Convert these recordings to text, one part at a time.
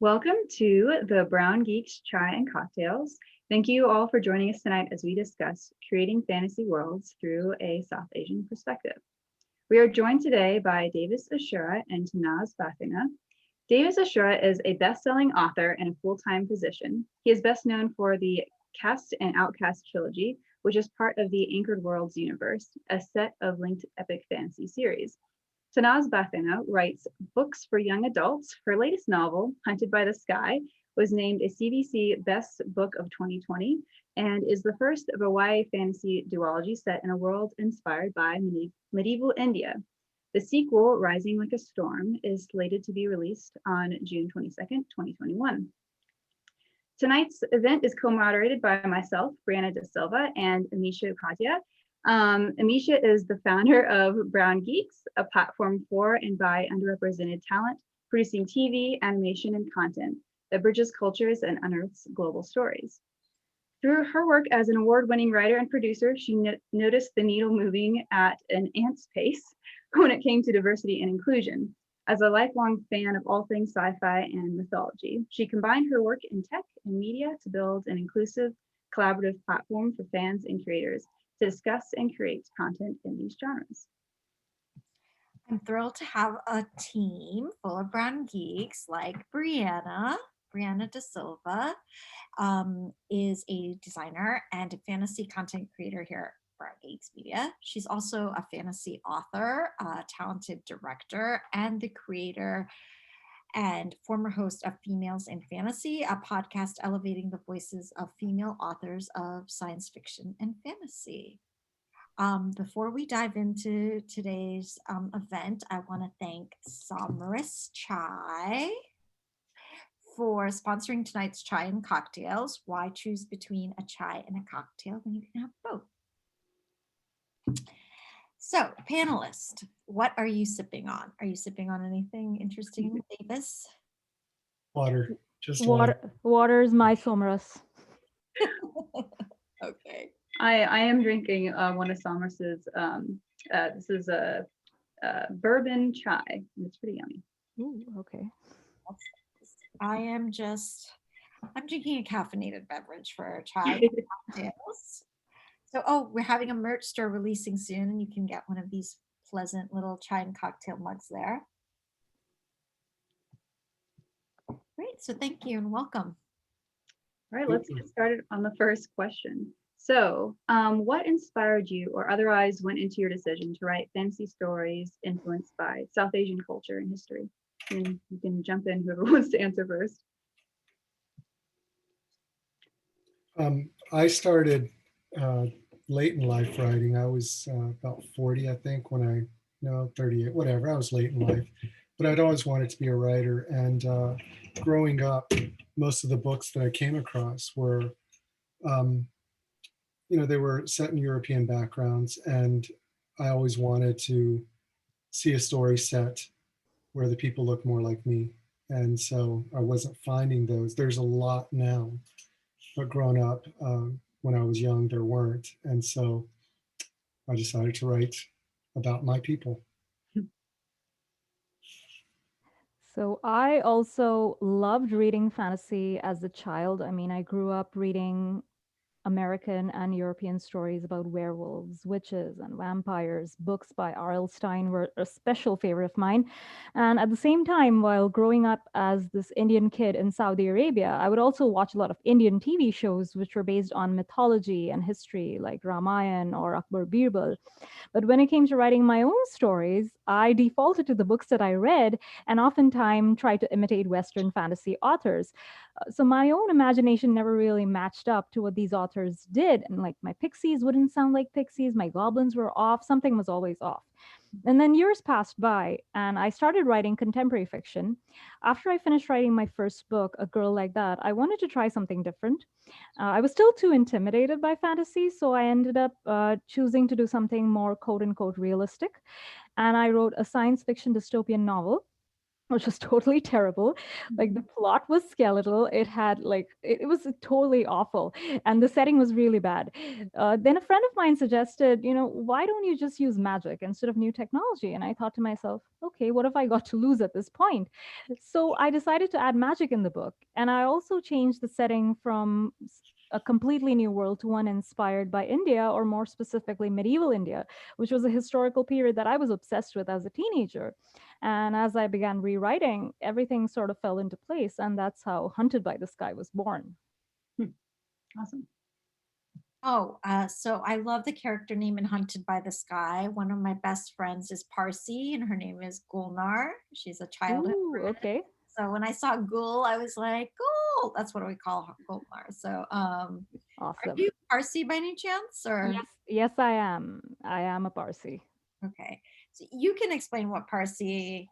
Welcome to the Brown Geeks Chai and Cocktails. Thank you all for joining us tonight as we discuss creating fantasy worlds through a South Asian perspective. We are joined today by Davis Ashura and Tanaz Bhathena. Davis Ashura is a best-selling author and a full-time physician. He is best known for the Cast and Outcast trilogy, which is part of the Anchored Worlds universe, a set of linked epic fantasy series. Tanaz Bhathena writes books for young adults. Her latest novel, Hunted by the Sky, was named a CBC Best Book of 2020 and is the first of a YA fantasy duology set in a world inspired by medieval India. The sequel, Rising Like a Storm, is slated to be released on June 22nd, 2021. Tonight's event is co-moderated by myself, Brianna de Silva, and Amisha Upadhyaya. Amisha is the founder of Brown Geeks, a platform for and by underrepresented talent, producing TV, animation, and content that bridges cultures and unearths global stories. Through her work as an award-winning writer and producer, she noticed the needle moving at an ant's pace when it came to diversity and inclusion. As a lifelong fan of all things sci-fi and mythology, she combined her work in tech and media to build an inclusive, collaborative platform for fans and creators to discuss and create content in these genres. I'm thrilled to have a team full of brown geeks like Brianna. Brianna de Silva is a designer and a fantasy content creator here at Brown Geeks Media. She's also a fantasy author, a talented director, and the creator and former host of Females in Fantasy, a podcast elevating the voices of female authors of science fiction and fantasy. Before we dive into today's event, I want to thank Somris Chai for sponsoring tonight's chai and cocktails. Why choose between a chai and a cocktail when you can have both? So, panelist, what are you sipping on? Are you sipping on anything interesting, Davis? Water, just Water is my Somras. Okay. I am drinking one of Somris's. This is a bourbon chai, and it's pretty yummy. Ooh, okay. I'm drinking a caffeinated beverage for chai cocktails. So, we're having a merch store releasing soon, and you can get one of these pleasant little chai and cocktail mugs there. Great, so thank you and welcome. All right, let's get started on the first question. So, what inspired you or otherwise went into your decision to write fantasy stories influenced by South Asian culture and history? And you can jump in, whoever wants to answer first. I started late in life writing. I was about 40, I think, when no, 38, whatever. I was late in life, but I'd always wanted to be a writer. And growing up, most of the books that I came across were, they were set in European backgrounds. And I always wanted to see a story set where the people look more like me. And so I wasn't finding those. There's a lot now, but growing up, when I was young, there weren't. And so I decided to write about my people. So I also loved reading fantasy as a child. I mean, I grew up reading American and European stories about werewolves, witches, and vampires. Books by R.L. Stine were a special favorite of mine. And at the same time, while growing up as this Indian kid in Saudi Arabia, I would also watch a lot of Indian TV shows which were based on mythology and history, like Ramayana or Akbar Birbal. But when it came to writing my own stories, I defaulted to the books that I read and oftentimes tried to imitate Western fantasy authors. So my own imagination never really matched up to what these authors did. And like my pixies wouldn't sound like pixies, my goblins were off, something was always off. And then years passed by, and I started writing contemporary fiction. After I finished writing my first book, A Girl Like That, I wanted to try something different. I was still too intimidated by fantasy, so I ended up choosing to do something more quote unquote realistic. And I wrote a science fiction dystopian novel. which was totally terrible. Like the plot was skeletal. It had it was totally awful, and the setting was really bad. Then a friend of mine suggested, why don't you just use magic instead of new technology? And I thought to myself, okay, what have I got to lose at this point? So I decided to add magic in the book, and I also changed the setting from a completely new world to one inspired by India, or more specifically medieval India, which was a historical period that I was obsessed with as a teenager. And as I began rewriting, everything sort of fell into place. And that's how Hunted by the Sky was born. Awesome. Oh, so I love the character name in Hunted by the Sky. One of my best friends is Parsi, and her name is Gulnar. She's a childhood Ooh, friend. okay. So when I saw Gul, I was like, Gul. That's what we call her, Gulnar. So, are Awesome. you Parsi by any chance, or? Yes, I am. I am a Parsi. Okay, so you can explain what Parsi,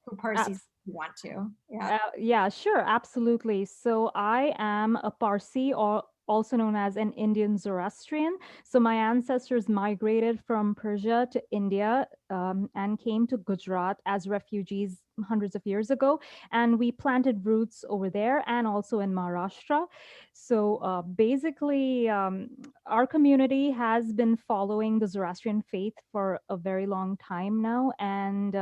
who Parsis you want to. Yeah. Yeah, sure, absolutely. So I am a Parsi, or also known as an Indian Zoroastrian. So my ancestors migrated from Persia to India, and came to Gujarat as refugees hundreds of years ago. And we planted roots over there and also in Maharashtra. So basically, our community has been following the Zoroastrian faith for a very long time now. And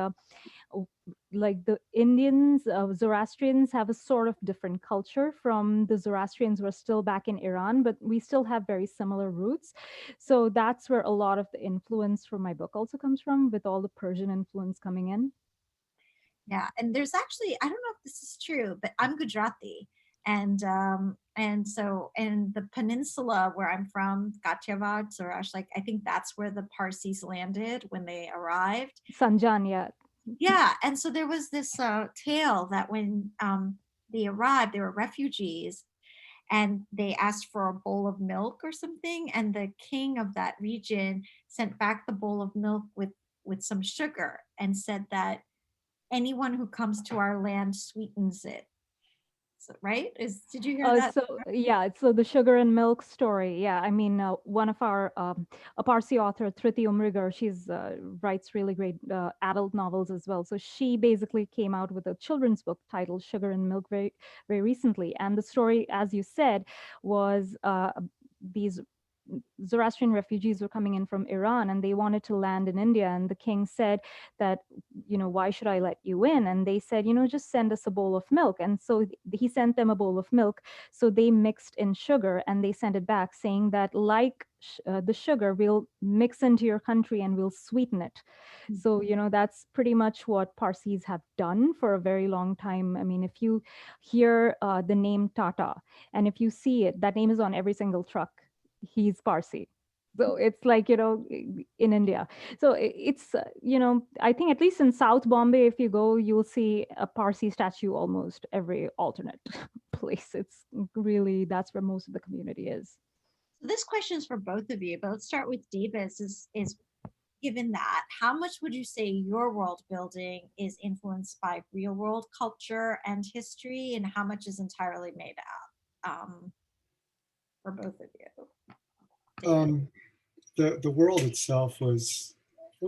like the Indians, Zoroastrians have a sort of different culture from the Zoroastrians who are still back in Iran, but we still have very similar roots. So that's where a lot of the influence for my book also comes from, with all the Persian influence coming in. Yeah, and there's actually, I don't know if this is true, but I'm Gujarati, and so in the peninsula where I'm from, Kathiawad, Saurashtra, like I think that's where the Parsis landed when they arrived. Sanjan, yeah. Yeah, and so there was this tale that when they arrived, they were refugees, and they asked for a bowl of milk or something, and the king of that region sent back the bowl of milk with some sugar and said that anyone who comes to our land sweetens it. So, right? Did you hear that? So the sugar and milk story. Yeah, I mean, one of our a Parsi author, Triti Umrigar, she's writes really great adult novels as well. So she basically came out with a children's book titled Sugar and Milk very very recently. And the story, as you said, was these Zoroastrian refugees were coming in from Iran, and they wanted to land in India. And the king said that, why should I let you in? And they said, just send us a bowl of milk. And so he sent them a bowl of milk. So they mixed in sugar and they sent it back saying that, like the sugar, we'll mix into your country and we'll sweeten it. So, that's pretty much what Parsis have done for a very long time. I mean, if you hear the name Tata, and if you see it, that name is on every single truck. He's Parsi. So it's like, in India. So it's, I think at least in South Bombay, if you go, you'll see a Parsi statue almost every alternate place. It's really, that's where most of the community is. So this question is for both of you, but let's start with Davis. Is given that, how much would you say your world building is influenced by real world culture and history, and how much is entirely made up, for both of you? The world itself was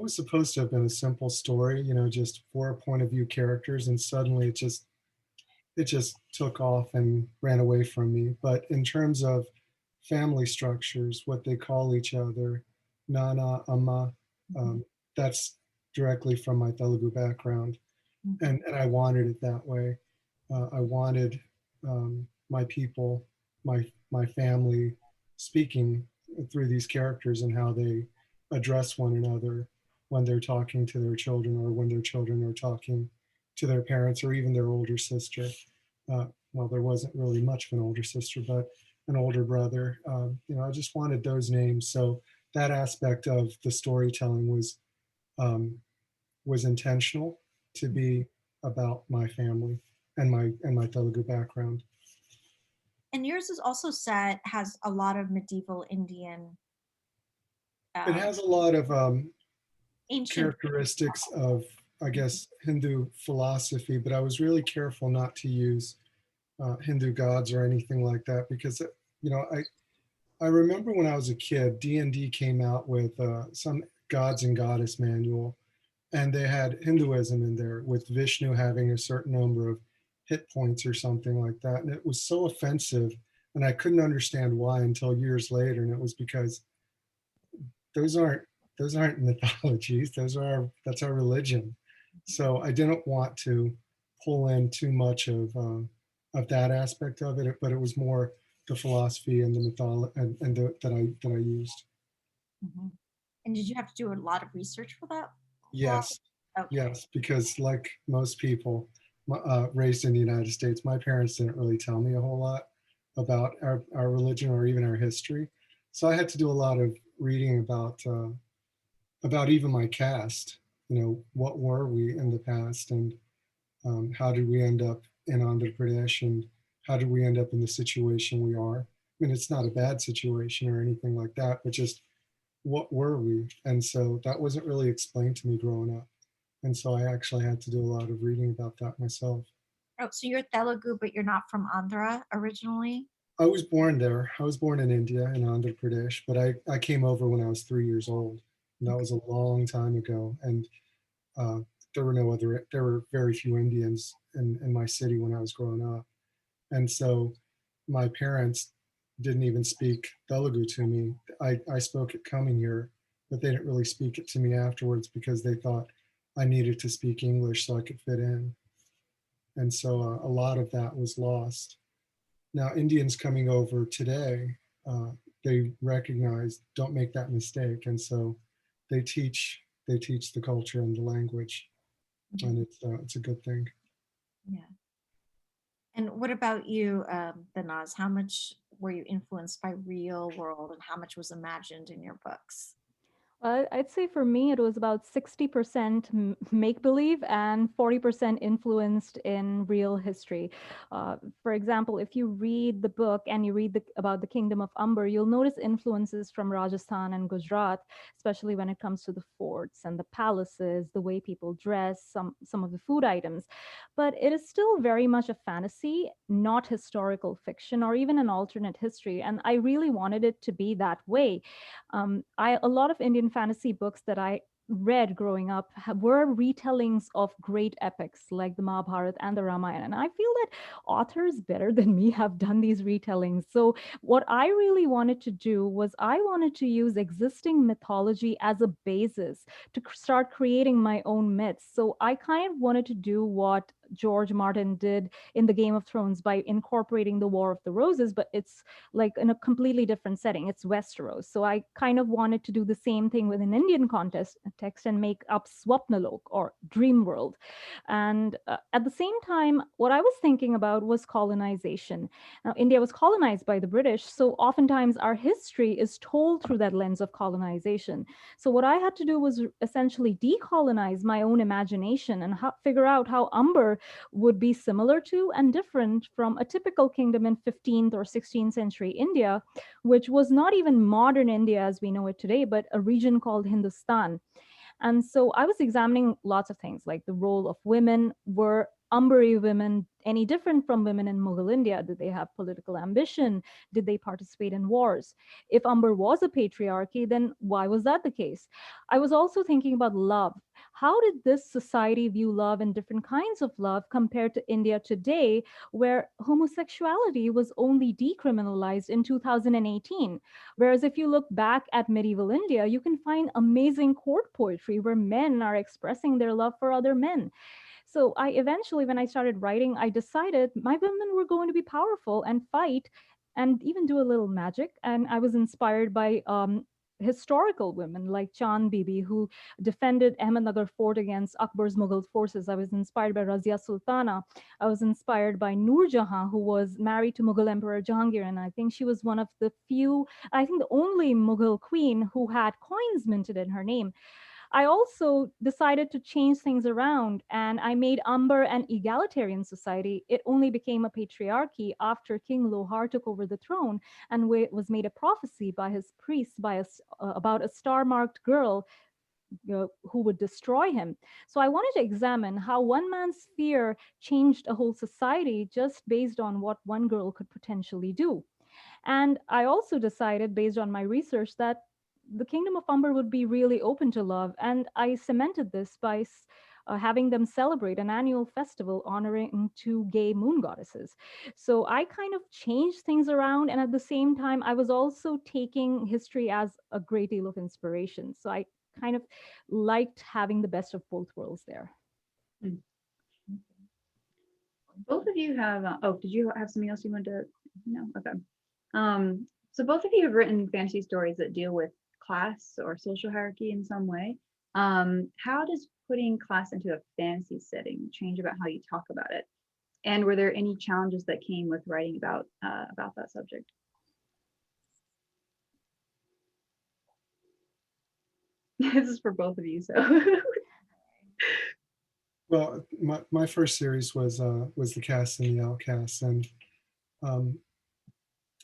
supposed to have been a simple story, just 4 point of view characters, and suddenly it just took off and ran away from me. But in terms of family structures, what they call each other, Nana, Amma, that's directly from my Telugu background, and I wanted it that way. I wanted my people, my family, speaking through these characters and how they address one another when they're talking to their children, or when their children are talking to their parents, or even their older sister. Well, there wasn't really much of an older sister, but an older brother. I just wanted those names. So that aspect of the storytelling was intentional, to be about my family and my Telugu background. And yours is also has a lot of medieval Indian. It has a lot of ancient characteristics of, I guess, Hindu philosophy, but I was really careful not to use Hindu gods or anything like that, because I remember when I was a kid, D&D came out with some gods and goddess manual, and they had Hinduism in there with Vishnu having a certain number of hit points or something like that. And it was so offensive. And I couldn't understand why until years later. And it was because those aren't those aren't mythologies. That's our religion. So I didn't want to pull in too much of that aspect of it, but it was more the philosophy and the mythology that I used. Mhm. And did you have to do a lot of research for that? Yes, Okay. yes, because like most people raised in the United States, my parents didn't really tell me a whole lot about our religion or even our history. So I had to do a lot of reading about even my caste. You know, what were we in the past, and how did we end up in Andhra Pradesh, and how did we end up in the situation we are? I mean, it's not a bad situation or anything like that, but just what were we? And so that wasn't really explained to me growing up. And so I actually had to do a lot of reading about that myself. Oh, so you're Telugu, but you're not from Andhra originally? I was born there. I was born in India, in Andhra Pradesh, but I came over when I was 3 years old. And that was a long time ago. And uh, there were very few Indians in my city when I was growing up. And so my parents didn't even speak Telugu to me. I spoke it coming here, but they didn't really speak it to me afterwards because they thought I needed to speak English so I could fit in. And so a lot of that was lost. Now, Indians coming over today, uh, they recognize don't make that mistake, and so they teach the culture and the language, and it's a good thing. Yeah. And what about you, Tanaz? How much were you influenced by real world and how much was imagined in your books? I'd say for me, it was about 60% make believe and 40% influenced in real history. For example, if you read the book and you read about the kingdom of Umber, you'll notice influences from Rajasthan and Gujarat, especially when it comes to the forts and the palaces, the way people dress, some of the food items. But it is still very much a fantasy, not historical fiction or even an alternate history. And I really wanted it to be that way. A lot of Indian fantasy books that I read growing up were retellings of great epics like the Mahabharata and the Ramayana. And I feel that authors better than me have done these retellings. So what I really wanted to do was I wanted to use existing mythology as a basis to start creating my own myths. So I kind of wanted to do what George Martin did in the Game of Thrones by incorporating the War of the Roses, but it's like in a completely different setting. It's Westeros. So I kind of wanted to do the same thing with an Indian contest text and make up Swapnalok or Dream World. And at the same time, what I was thinking about was colonization. Now, India was colonized by the British, so oftentimes our history is told through that lens of colonization. So what I had to do was essentially decolonize my own imagination and figure out how Umber would be similar to and different from a typical kingdom in 15th or 16th century India, which was not even modern India as we know it today, but a region called Hindustan. And so I was examining lots of things like the role of women. Were Ambari women any different from women in Mughal India? Did they have political ambition? Did they participate in wars? If Amber was a patriarchy, then why was that the case? I was also thinking about love. How did this society view love and different kinds of love compared to India today, where homosexuality was only decriminalized in 2018? Whereas if you look back at medieval India, you can find amazing court poetry where men are expressing their love for other men. So I eventually, when I started writing, I decided my women were going to be powerful and fight and even do a little magic. And I was inspired by historical women like Chand Bibi, who defended Ahmednagar fort against Akbar's Mughal forces. I was inspired by Razia Sultana. I was inspired by Noor Jahan, who was married to Mughal Emperor Jahangir. And I think she was one of the few, I think the only Mughal queen who had coins minted in her name. I also decided to change things around and I made Amber an egalitarian society. It only became a patriarchy after King Lohar took over the throne and was made a prophecy by his priests about a star marked girl who would destroy him. So I wanted to examine how one man's fear changed a whole society just based on what one girl could potentially do. And I also decided, based on my research, that the kingdom of Umber would be really open to love. And I cemented this by having them celebrate an annual festival honoring two gay moon goddesses. So I kind of changed things around. And at the same time, I was also taking history as a great deal of inspiration. So I kind of liked having the best of both worlds there. Mm. Both of you have, oh, did you have something else you wanted to? No, okay. So both of you have written fantasy stories that deal with class or social hierarchy in some way. How does putting class into a fantasy setting change about how you talk about it? And were there any challenges that came with writing about that subject? This is for both of you, so. Well, my first series was the Cast and the Outcasts, and um,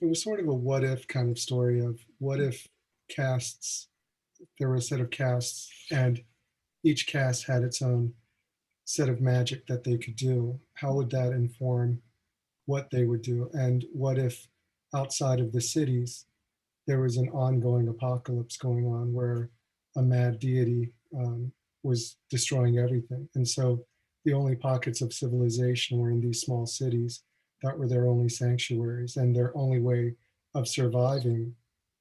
it was sort of a what if kind of story of what if casts, there were a set of casts, and each cast had its own set of magic that they could do. How would that inform what they would do? And what if outside of the cities, there was an ongoing apocalypse going on where a mad deity was destroying everything? And so the only pockets of civilization were in these small cities that were their only sanctuaries, and their only way of surviving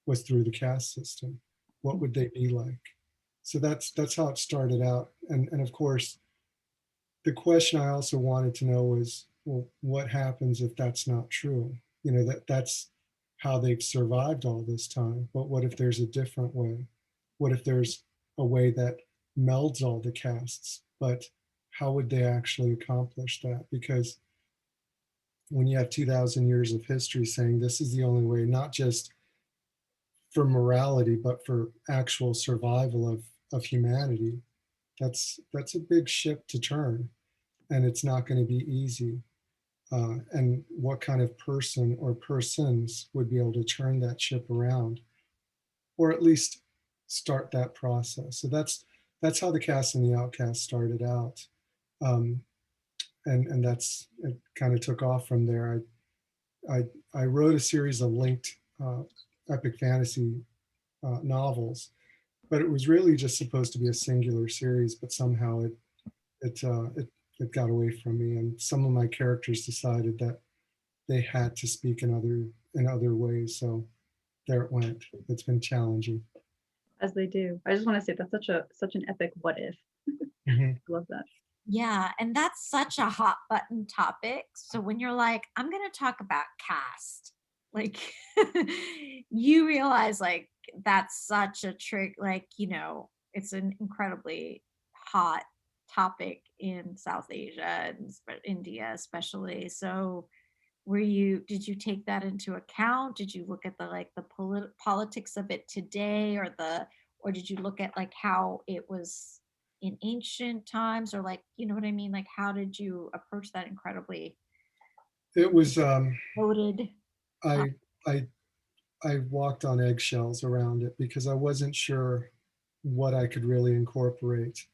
was through the caste system. What would they be like? So that's how it started out. And of course, the question I also wanted to know was, well, what happens if that's not true? You know, that's how they've survived all this time. But what if there's a different way? What if there's a way that melds all the castes? But how would they actually accomplish that? Because when you have 2,000 years of history saying this is the only way, not just for morality, but for actual survival of humanity, that's a big ship to turn, and it's not going to be easy. And what kind of person or persons would be able to turn that ship around, or at least start that process? So that's how the Cast and the Outcast started out, and that's it. Kind of took off from there. I wrote a series of linked epic fantasy novels, but it was really just supposed to be a singular series. But somehow it, it got away from me, and some of my characters decided that they had to speak in other ways. So there it went. It's been challenging. As they do. I just want to say that's such an epic what if. Mm-hmm. I love that. Yeah, and that's such a hot button topic. So when you're like, I'm going to talk about caste, like you realize like that's such a trick, like, you know, it's an incredibly hot topic in South Asia and India especially. So did you take that into account? Did you look at the like the politics of it today, or did you look at like how it was in ancient times, or like, you know what I mean? Like, how did you approach that incredibly It was loaded I topic? I I walked on eggshells around it because I wasn't sure what I could really incorporate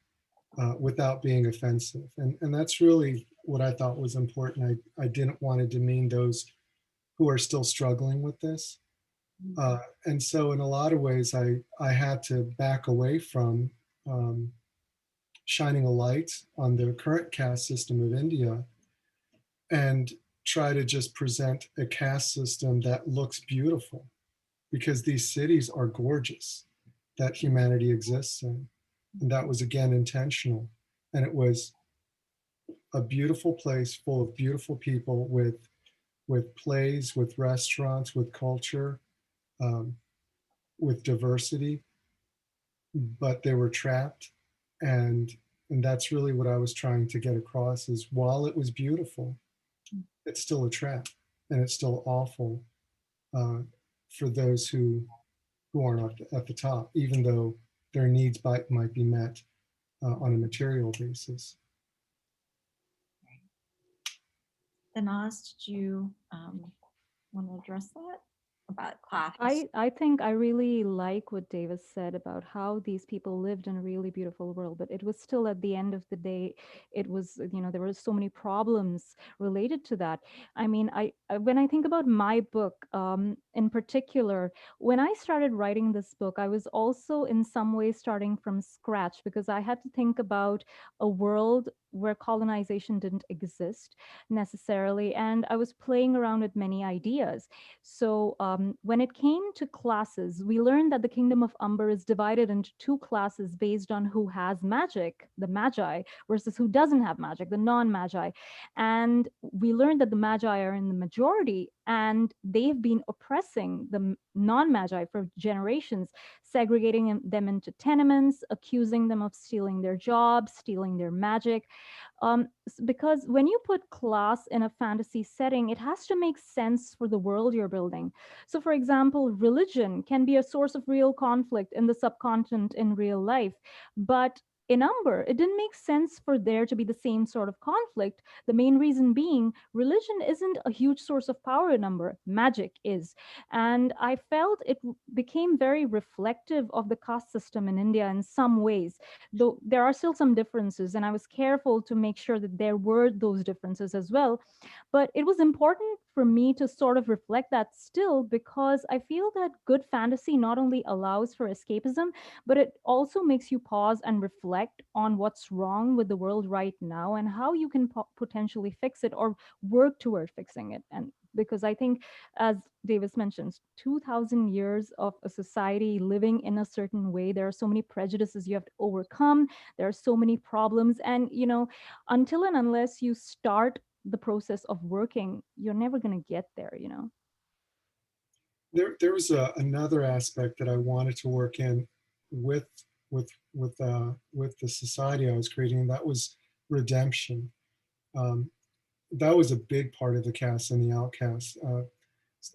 without being offensive, and that's really what I thought was important. I didn't want to demean those who are still struggling with this. And so in a lot of ways, I had to back away from um, shining a light on the current caste system of India and try to just present a caste system that looks beautiful, because these cities are gorgeous that humanity exists in. And that was again intentional. And it was a beautiful place full of beautiful people with plays, with restaurants, with culture, um, with diversity, but they were trapped. And and that's really what I was trying to get across, is while it was beautiful, it's still a trap, and it's still awful uh, for those who aren't at the top, even though their needs might be met on a material basis. Tanaz, did you want to address that about class. I think I really like what Davis said about how these people lived in a really beautiful world, but it was still at the end of the day, it was, there were so many problems related to that. I mean, when I think about my book, in particular, when I started writing this book, I was also in some ways starting from scratch because I had to think about a world where colonization didn't exist necessarily, and I was playing around with many ideas. So when it came to classes, we learned that the kingdom of Umber is divided into two classes based on who has magic, the magi, versus who doesn't have magic, the non-magi. And we learned that the magi are in the majority and they've been oppressing the non-magi for generations, segregating them into tenements, accusing them of stealing their jobs, stealing their magic. Because when you put class in a fantasy setting, it has to make sense for the world you're building. So, for example, religion can be a source of real conflict in the subcontinent in real life, but in Umber, it didn't make sense for there to be the same sort of conflict. The main reason being religion isn't a huge source of power in Umber, magic is. And I felt it became very reflective of the caste system in India in some ways, though there are still some differences, and I was careful to make sure that there were those differences as well. But it was important for me to sort of reflect that still, because I feel that good fantasy not only allows for escapism, but it also makes you pause and reflect on what's wrong with the world right now and how you can potentially fix it or work toward fixing it. And because I think, as Davis mentions, 2000 years of a society living in a certain way, there are so many prejudices you have to overcome. There are so many problems. And, until and unless you start the process of working, you're never going to get there. There was another aspect that I wanted to work in with with the society I was creating, and that was redemption. Um, that was a big part of the cast and the outcast.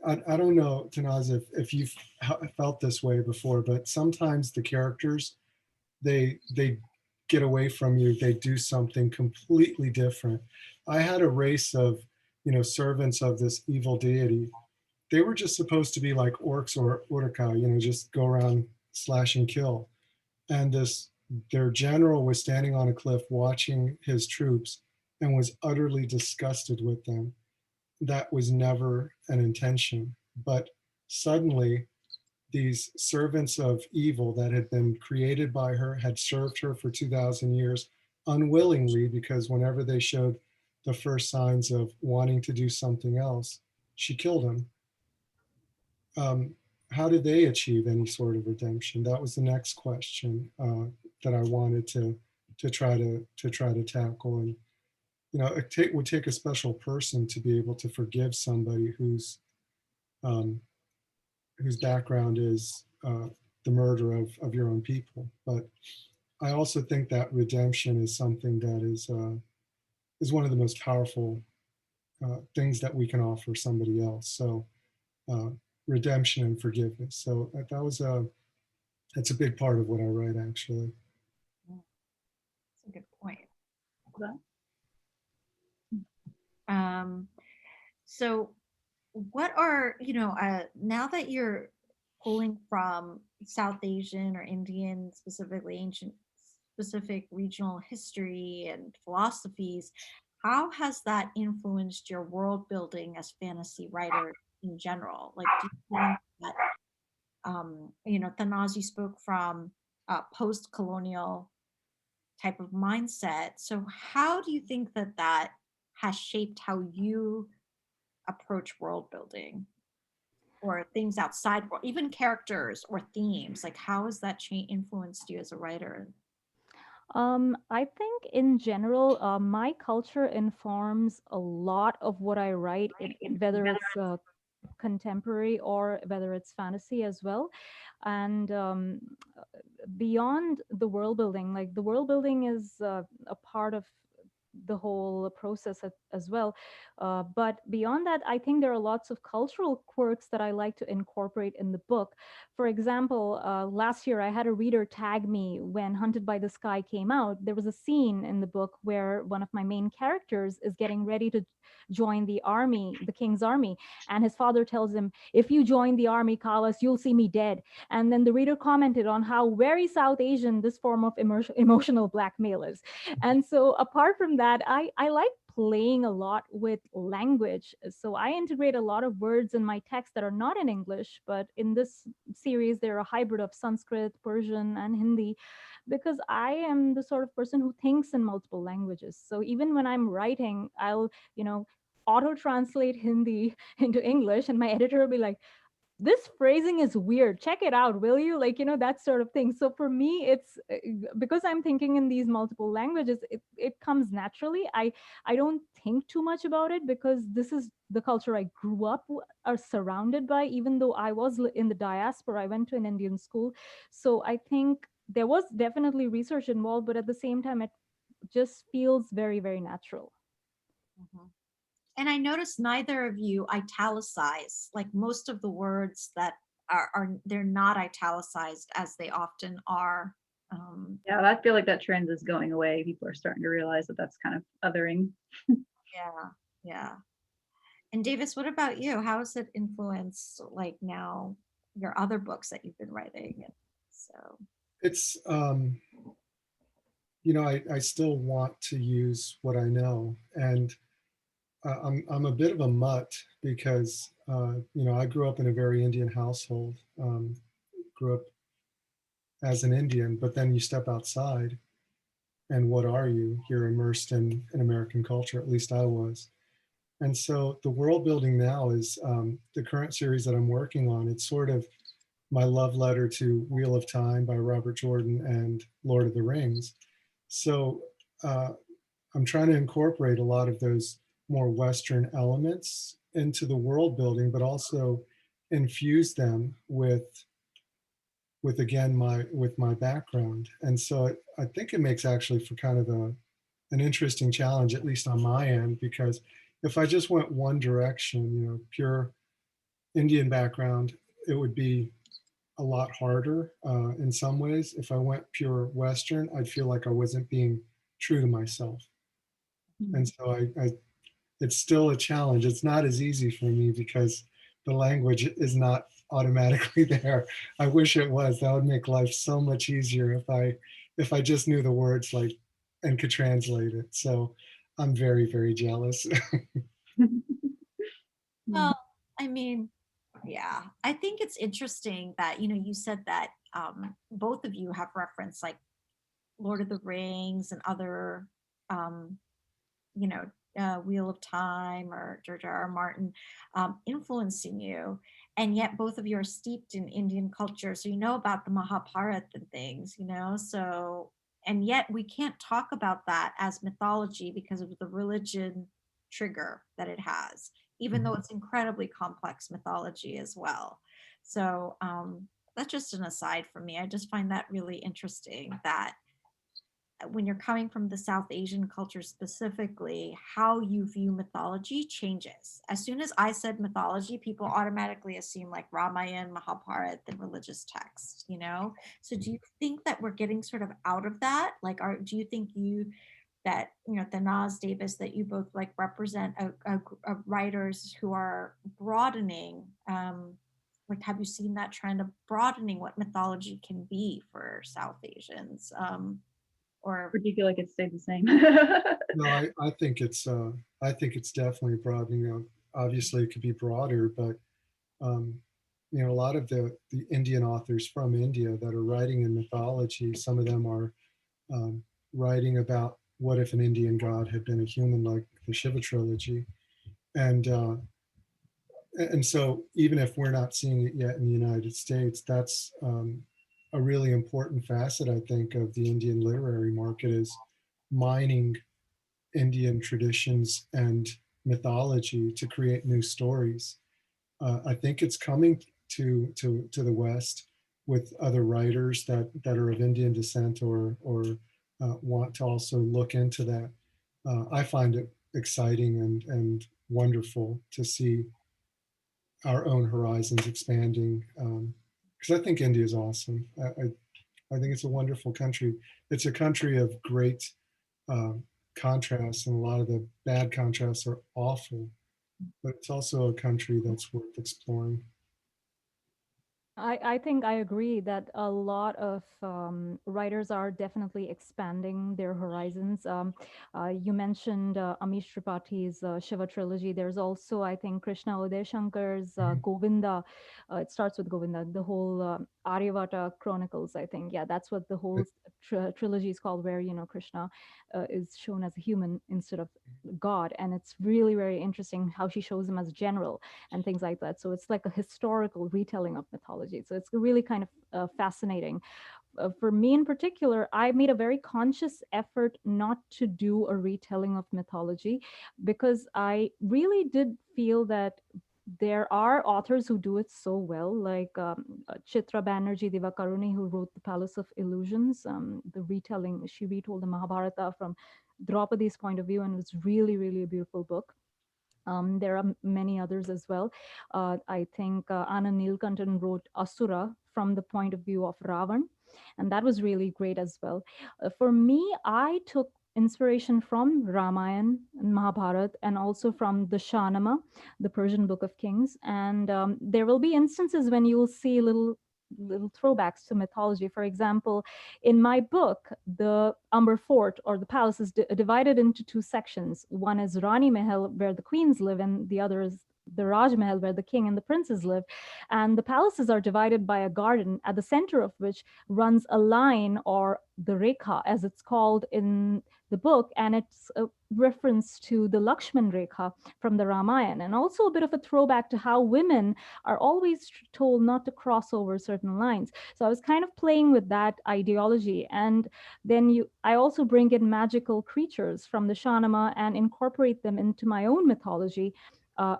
I don't know, Tanaz, if you've felt this way before, but sometimes the characters, they get away from you. They do something completely different. I had a race of, servants of this evil deity. They were just supposed to be like orcs or Uruk-hai, just go around slash and kill. And their general was standing on a cliff watching his troops and was utterly disgusted with them. That was never an intention. But suddenly, these servants of evil that had been created by her had served her for 2,000 years unwillingly, because whenever they showed the first signs of wanting to do something else, she killed them. How did they achieve any sort of redemption? That was the next question that I wanted to try to tackle. And it would take a special person to be able to forgive somebody um, whose background is the murder of your own people. But I also think that redemption is something that is one of the most powerful things that we can offer somebody else. So uh, redemption and forgiveness. So that's a big part of what I write, actually. That's a good point. Well, Um, so what are, now that you're pulling from South Asian or Indian, specifically ancient, specific regional history and philosophies, how has that influenced your world building as fantasy writer in general? Like, do you think that, Tanaz, you spoke from post-colonial type of mindset. So how do you think that that has shaped how you approach world building or things outside, or even characters or themes? Like, how has that influenced you as a writer? I think in general, my culture informs a lot of what I write, whether it's contemporary or whether it's fantasy as well. And beyond the world building, like the world building is a part of the whole process as well. But beyond that, I think there are lots of cultural quirks that I like to incorporate in the book. For example, last year I had a reader tag me when Hunted by the Sky came out. There was a scene in the book where one of my main characters is getting ready to join the army, the king's army. And his father tells him, if you join the army, Kalas, you'll see me dead. And then the reader commented on how very South Asian this form of emotional blackmail is. And so apart from that, I like playing a lot with language. So I integrate a lot of words in my text that are not in English, but in this series, they're a hybrid of Sanskrit, Persian, and Hindi, because I am the sort of person who thinks in multiple languages. So even when I'm writing, I'll, auto translate Hindi into English, and my editor will be like, this phrasing is weird, check it out, will you, that sort of thing. So for me, it's because I'm thinking in these multiple languages, it comes naturally. I don't think too much about it, because this is the culture I grew up or surrounded by. Even though I was in the diaspora, I went to an Indian school, so I think there was definitely research involved, but at the same time it just feels very, very natural. Mhm. And I noticed neither of you italicize, like most of the words that are they're not italicized as they often are. Yeah, I feel like that trend is going away. People are starting to realize that that's kind of othering. Yeah, yeah. And Davis, what about you? How has it influenced like now your other books that you've been writing? And so, It's, I still want to use what I know. And I'm a bit of a mutt because, I grew up in a very Indian household, grew up as an Indian, but then you step outside and what are you? You're immersed in American culture, at least I was. And so the world building now is the current series that I'm working on. It's sort of my love letter to Wheel of Time by Robert Jordan and Lord of the Rings. So uh, I'm trying to incorporate a lot of those more Western elements into the world building, but also infuse them with again my background. And so I think it makes actually for kind of an interesting challenge, at least on my end, because if I just went one direction, pure Indian background, it would be a lot harder in some ways. If I went pure Western, I'd feel like I wasn't being true to myself. And so it's still a challenge. It's not as easy for me because the language is not automatically there. I wish it was. That would make life so much easier if I just knew the words like and could translate it. So I'm very, very jealous. well, I mean, yeah, I think it's interesting that, you said that both of you have referenced like Lord of the Rings and other, um, you know, Wheel of Time or George R. R. Martin influencing you. And yet both of you are steeped in Indian culture. So you know about the Mahabharata and things, so, and yet we can't talk about that as mythology because of the religion trigger that it has, even though it's incredibly complex mythology as well. So that's just an aside for me. I just find that really interesting that when you're coming from the South Asian culture specifically, how you view mythology changes. As soon as I said mythology, people automatically assume like Ramayana, Mahabharata, the religious text. So do you think that we're getting sort of out of that? Like, do you think Tanaz, Davis, that you both like represent a writers who are broadening, like, have you seen that trend of broadening what mythology can be for South Asians? Or Or do you feel like it stayed the same? No, I think it's definitely broadening out. Obviously, it could be broader, but um, a lot of the Indian authors from India that are writing in mythology, some of them are writing about what if an Indian god had been a human, like the Shiva trilogy, and and so even if we're not seeing it yet in the United States, that's a really important facet, I think, of the Indian literary market is mining Indian traditions and mythology to create new stories. I think it's coming to the West with other writers that are of Indian descent or want to also look into that. I find it exciting and wonderful to see our own horizons expanding. Because I think India is awesome. I think it's a wonderful country. It's a country of great uh, contrasts, and a lot of the bad contrasts are awful. But it's also a country that's worth exploring. I think I agree that a lot of writers are definitely expanding their horizons. You mentioned Amish Tripathi's Shiva trilogy. There's also, I think, Krishna Uday Shankar's Mhm. Govinda. It starts with Govinda, the whole Aryavata Chronicles, I think. Yeah, that's what the whole trilogy is called, where, Krishna is shown as a human instead of God. And it's really very interesting how she shows him as a general and things like that. So it's like a historical retelling of mythology. So it's really kind of fascinating. For me in particular, I made a very conscious effort not to do a retelling of mythology because I really did feel that there are authors who do it so well, like Chitra Banerjee Divakaruni, who wrote The Palace of Illusions, the retelling. She retold the Mahabharata from Draupadi's point of view, and it was really, really a beautiful book. There are many others as well. I think Anand Neelkantan wrote Asura from the point of view of Ravan, and that was really great as well. For me, I took inspiration from Ramayana and Mahabharata, and also from the Shahnama, the Persian Book of Kings. And there will be instances when you will see little throwbacks to mythology. For example, in my book, the Umber Fort, or the palace, is divided into two sections. One is Rani Mahal, where the queens live, and the other is the Raj Mahal, where the king and the princes live. And the palaces are divided by a garden, at the center of which runs a line, or the Rekha, as it's called in the book. And it's a reference to the Lakshman Rekha from the Ramayana, and also a bit of a throwback to how women are always told not to cross over certain lines. So I was kind of playing with that ideology. And then I also bring in magical creatures from the Shahnama and incorporate them into my own mythology,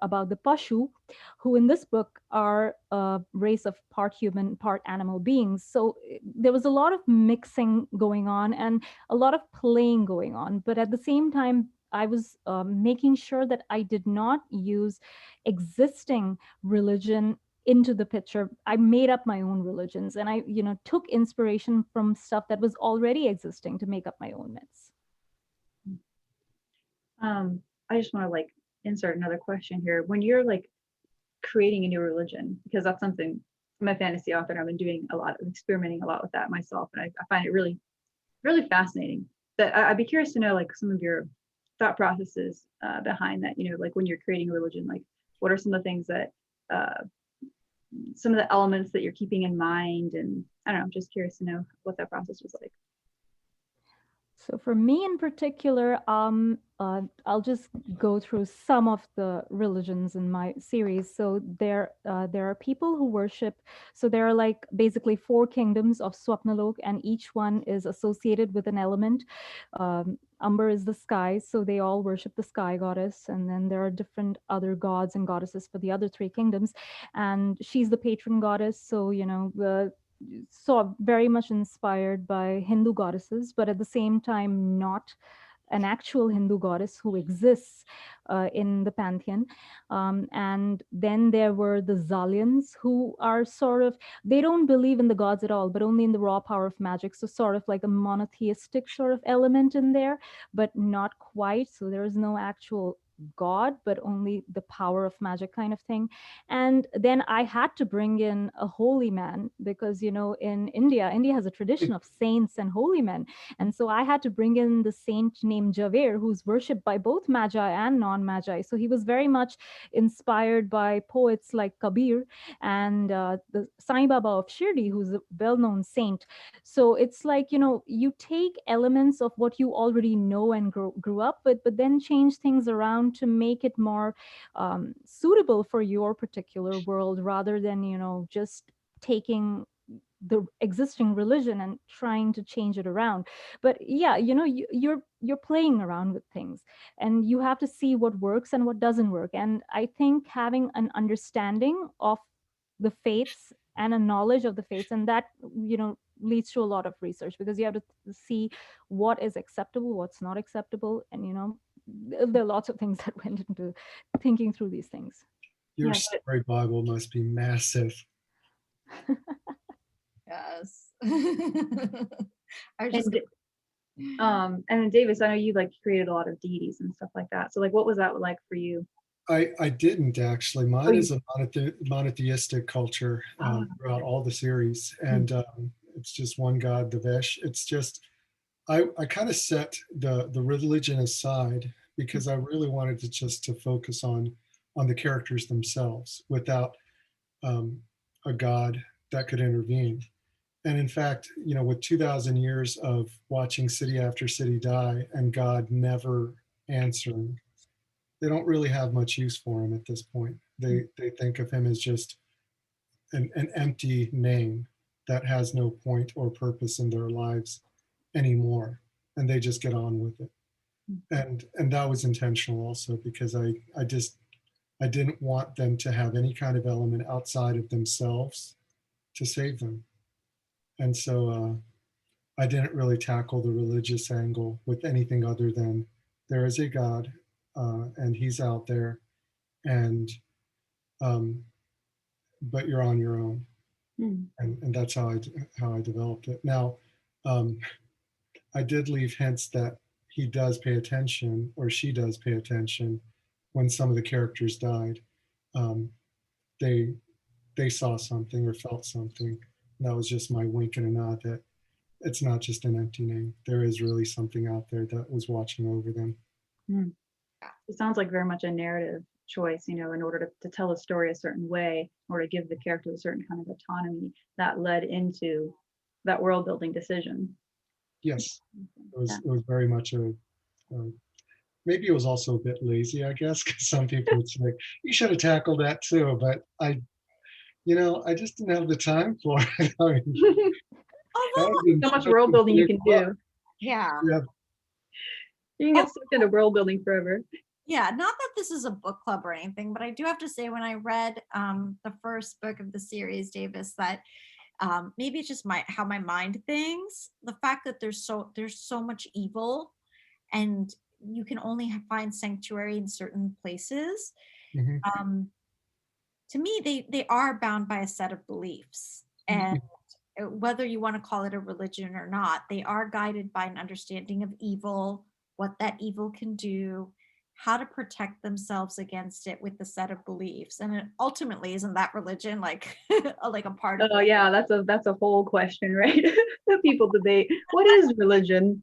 about the Pashu, who in this book are a race of part human, part animal beings. So there was a lot of mixing going on and a lot of playing going on. But at the same time, I was making sure that I did not use existing religion into the picture. I made up my own religions, and I, took inspiration from stuff that was already existing to make up my own myths. I just want to like insert another question here. When you're like creating a new religion, because that's something, I'm a fantasy author and I've been doing a lot of experimenting a lot with that myself, and I find it really, really fascinating. But I'd be curious to know like some of your thought processes behind that. Like when you're creating a religion, like what are some of the things that some of the elements that you're keeping in mind? And I don't know, I'm just curious to know what that process was like. So for me in particular, I'll just go through some of the religions in my series. So there are people who worship. So there are like basically four kingdoms of Swapnalok, and each one is associated with an element. Umber is the sky, so they all worship the sky goddess. And then there are different other gods and goddesses for the other three kingdoms, and she's the patron goddess. So so very much inspired by Hindu goddesses, but at the same time not an actual Hindu goddess who exists in the pantheon. And then there were the Zalians, who are sort of, they don't believe in the gods at all, but only in the raw power of magic. So sort of like a monotheistic sort of element in there, but not quite. So there is no actual god, but only the power of magic kind of thing. And then I had to bring in a holy man, because in India has a tradition of saints and holy men. And so I had to bring in the saint named Javer, who's worshipped by both Magi and non-Magi. So he was very much inspired by poets like Kabir and the Sai Baba of Shirdi, who's a well-known saint. So it's like, you take elements of what you already know and grew up with, but then change things around to make it more suitable for your particular world, rather than, just taking the existing religion and trying to change it around. But yeah, you're playing around with things, and you have to see what works and what doesn't work. And I think having an understanding of the faiths and a knowledge of the faiths, and that leads to a lot of research, because you have to see what is acceptable, what's not acceptable, and there are lots of things that went into thinking through these things. Your Yeah, but story Bible must be massive. Yes. I was just and then Davis, I know you like created a lot of deities and stuff like that. So like, what was that like for you? I didn't actually. Oh, Mine you, is a monotheistic culture ah, throughout all the series, hmm, and it's just one God, the Vesh. It's just I kind of set the religion aside because I really wanted to just to focus on the characters themselves without um, a God that could intervene. And in fact, with 2,000 years of watching city after city die and God never answering, they don't really have much use for him at this point. They think of him as just an empty name that has no point or purpose in their lives anymore, and they just get on with it. And that was intentional also, because I didn't want them to have any kind of element outside of themselves to save them. And so I didn't really tackle the religious angle with anything other than there is a God, and he's out there, and um, but you're on your own. hmm. And that's how I developed it. Now, um, I did leave hints that he does pay attention, or she does pay attention when some of the characters died. Um, they they saw something or felt something. And that was just my wink and a nod that it's not just an empty name. There is really something out there that was watching over them. Hmm. It sounds like very much a narrative choice, in order to tell a story a certain way or to give the characters a certain kind of autonomy that led into that world building decision. Yes, Yeah. it was very much a maybe it was also a bit lazy, I guess, because some people would say you should have tackled that too. But I just didn't have the time for it. I mean, that although would have So been much such world a building you big can book. do. yeah. Yeah, You can get sucked into world building forever. Yeah, not that this is a book club or anything, but I do have to say when I read the first book of the series, Davis, that maybe it's just how my mind thinks. The fact that there's so much evil, and you can only find sanctuary in certain places. mhm. Um, to me, they are bound by a set of beliefs, and whether you want to call it a religion or not, they are guided by an understanding of evil, what that evil can do, how to protect themselves against it with the set of beliefs. And it ultimately, isn't that religion like like a part of Oh it? yeah, that's a whole question, right? That people debate. What is religion?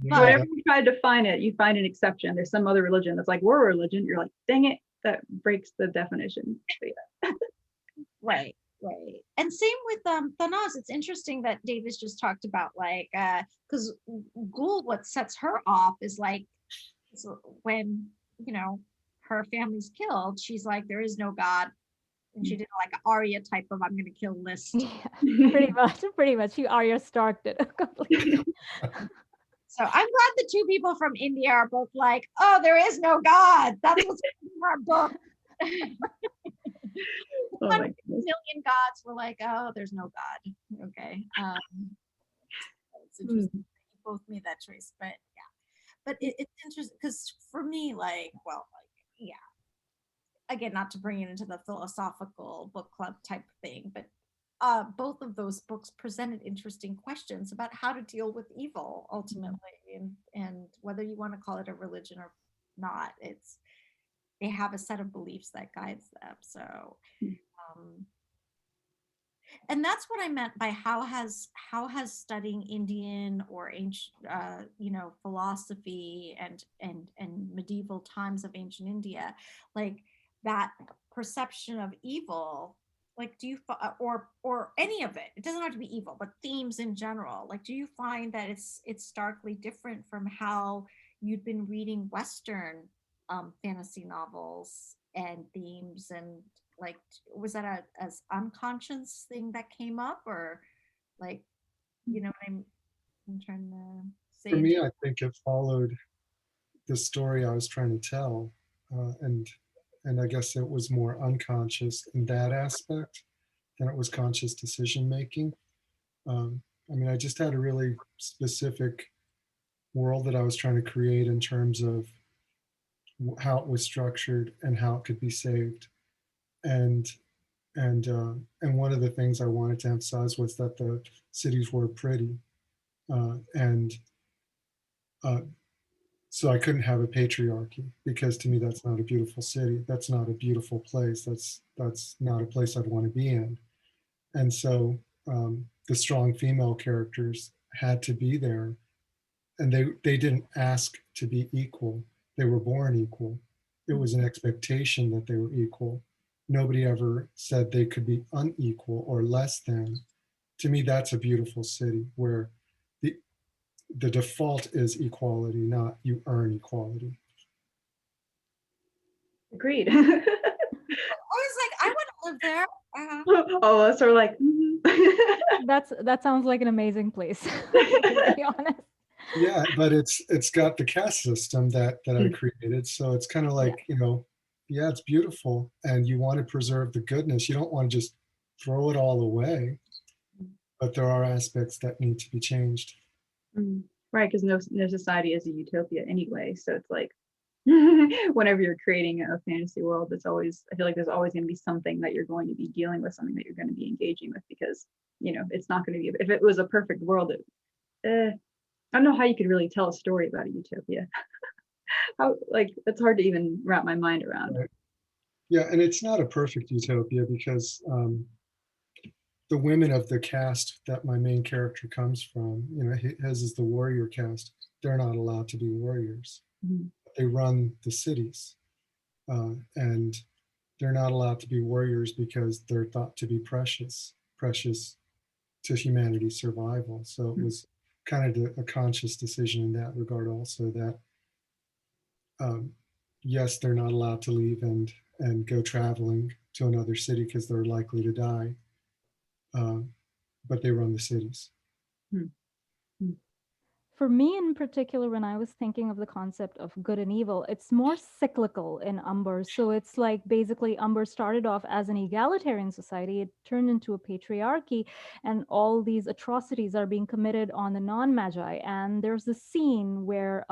Yeah, But Whatever you try to define it, you find an exception. There's some other religion that's like, we're a religion. You're like, dang it, that breaks the definition. But yeah. right, right. And same with Tanaz. It's interesting that Davis just talked about like because Ghoul, what sets her off is like when you know her family's killed, she's like, there is no God. And she did like an Arya type of I'm gonna kill list. Yeah, pretty much. You Arya Stark did completely. So I'm glad the two people from India are both like, oh, there is no God. That's what's in our book. Oh my 100 goodness. million gods were like, oh, there's no God. Okay. It's interesting Hmm. that you both made that choice, but yeah. But it's interesting because for me, like, well, like, yeah. Again, not to bring it into the philosophical book club type thing, but both of those books presented interesting questions about how to deal with evil ultimately, and whether you want to call it a religion or not, they have a set of beliefs that guides them. So um, and that's what I meant by how has studying Indian or ancient philosophy and medieval times of ancient India, like that perception of evil, like do you or any of it, it doesn't have to be evil, but themes in general, like do you find that it's starkly different from how you'd been reading Western fantasy novels and themes, and like was that a as unconscious thing that came up, or like what I'm trying to For say? me, I think it followed the story I was trying to tell, and I guess it was more unconscious in that aspect than it was conscious decision making. I mean, I just had a really specific world that I was trying to create in terms of how it was structured and how it could be saved. And and one of the things I wanted to emphasize was that the cities were pretty, and uh, so I couldn't have a patriarchy because to me that's not a beautiful city. That's not a beautiful place. That's not a place I'd want to be in. And so the strong female characters had to be there, and they didn't ask to be equal. They were born equal. It was an expectation that they were equal. Nobody ever said they could be unequal or less than. To me, that's a beautiful city where the the default is equality, not you earn equality. Agreed. I was like, I want to live there. All of us are like, mhm. That sounds like an amazing place, to be honest. Yeah, but it's got the caste system that I Mm. created. So it's kind of Yeah. like, yeah, it's beautiful and you want to preserve the goodness. You don't want to just throw it all away, but there are aspects that need to be changed. Mm. Right, because no society is a utopia anyway. So it's like whenever you're creating a fantasy world, I feel like there's always going to be something that you're going to be dealing with, something that you're going to be engaging with, because it's not going to be, if it was a perfect world, I don't know how you could really tell a story about a utopia. How, like, it's hard to even wrap my mind around. Right. Yeah, and it's not a perfect utopia because the women of the caste that my main character comes from, his is the warrior caste. They're not allowed to be warriors. Mhm. They run the cities, and they're not allowed to be warriors because they're thought to be precious to humanity's survival. So it was kind of a conscious decision in that regard also that yes, they're not allowed to leave and go traveling to another city because they're likely to die, but they run the cities. Hmm. Hmm. For me in particular, when I was thinking of the concept of good and evil, it's more cyclical in Umber. So it's like basically Umber started off as an egalitarian society, it turned into a patriarchy, and all these atrocities are being committed on the non-magi. And there's a scene where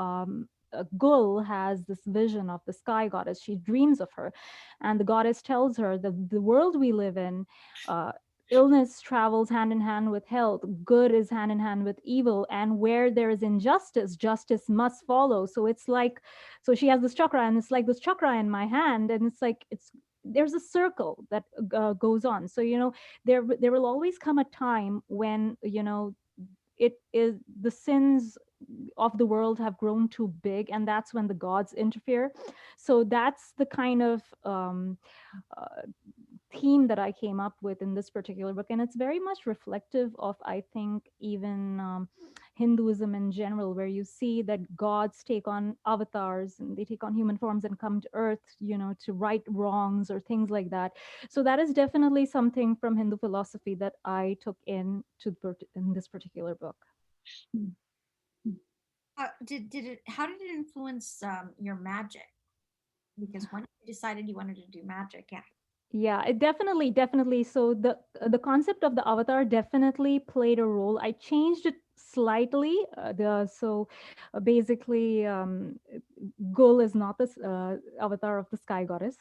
Gul has this vision of the sky goddess. She dreams of her, and the goddess tells her that the world we live in, uh, illness travels hand in hand with health, good is hand in hand with evil, and where there is injustice, justice must follow. So it's like, so she has this chakra, and it's like this chakra in my hand, and it's like there's a circle that goes on. So there will always come a time when it is the sins of the world have grown too big, and that's when the gods interfere. So that's the kind of uh, theme that I came up with in this particular book. And it's very much reflective of, I think, even Hinduism in general, where you see that gods take on avatars and they take on human forms and come to earth, to right wrongs or things like that. So that is definitely something from Hindu philosophy that I took in this particular book. How did it influence your magic? Because when you decided you wanted to do magic, yeah. Yeah, it definitely. So the concept of the avatar definitely played a role. I changed it slightly. Basically, Gul is not the avatar of the sky goddess.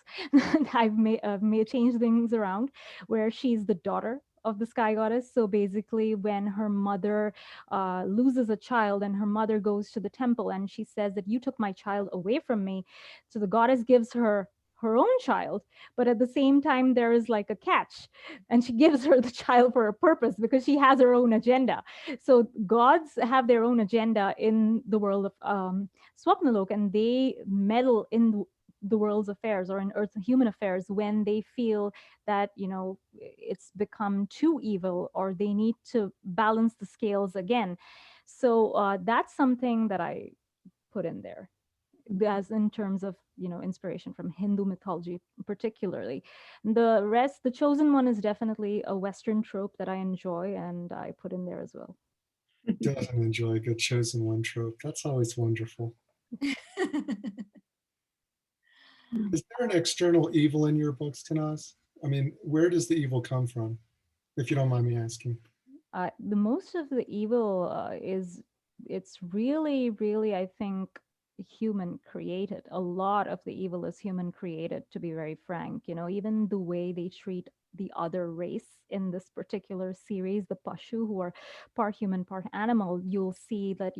I've may change things around, where she's the daughter of the sky goddess. So basically, when her mother loses a child, and her mother goes to the temple and she says that you took my child away from me, so the goddess gives her own child, but at the same time there is like a catch, and she gives her the child for a purpose because she has her own agenda. So gods have their own agenda in the world of Swapnalok, and they meddle in the world's affairs, or in earth human affairs, when they feel that it's become too evil, or they need to balance the scales again. So that's something that I put in there, as in terms of inspiration from Hindu mythology particularly. The rest, the chosen one, is definitely a Western trope that I enjoy, and I put in there as well. Doesn't enjoy a good chosen one trope. That's always wonderful. Is there an external evil in your books, Tanaz? I mean, where does the evil come from, if you don't mind me asking? the most of the evil it's really, really, I think, human created. A lot of the evil is human created, to be very frank. Even the way they treat the other race in this particular series, the Pashu, who are part human, part animal, you'll see that,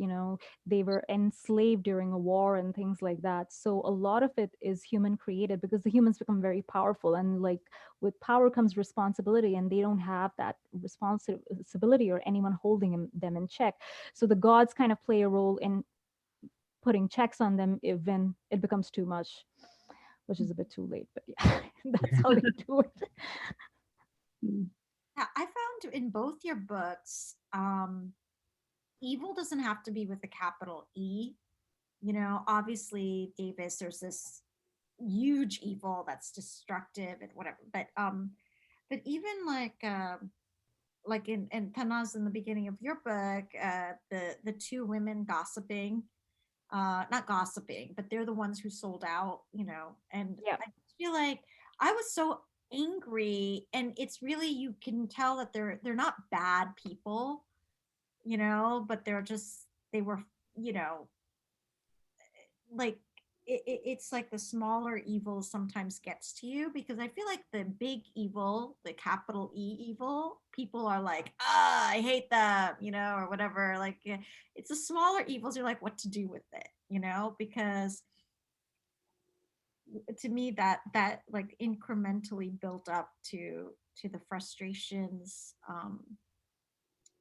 they were enslaved during a war and things like that. So a lot of it is human created because the humans become very powerful, and like with power comes responsibility, and they don't have that responsibility or anyone holding them in check. So the gods kind of play a role in putting checks on them if when it becomes too much, which is a bit too late, but yeah, that's how they do it. Mm. Yeah, I found in both your books, evil doesn't have to be with a capital E. Obviously, Davis, there's this huge evil that's destructive and whatever. But even like in Tanaz, in the beginning of your book, the two women gossiping, not gossiping, but they're the ones who sold out, and Yeah. I just feel like I was so angry, and it's really, you can tell that they're not bad people, but they were, you know like it's like the smaller evil sometimes gets to you, because I feel like the big evil, the capital E evil, people are like, I hate them, or whatever. Like, it's the smaller evils, you're like, what to do with it, because to me that like incrementally built up to the frustrations,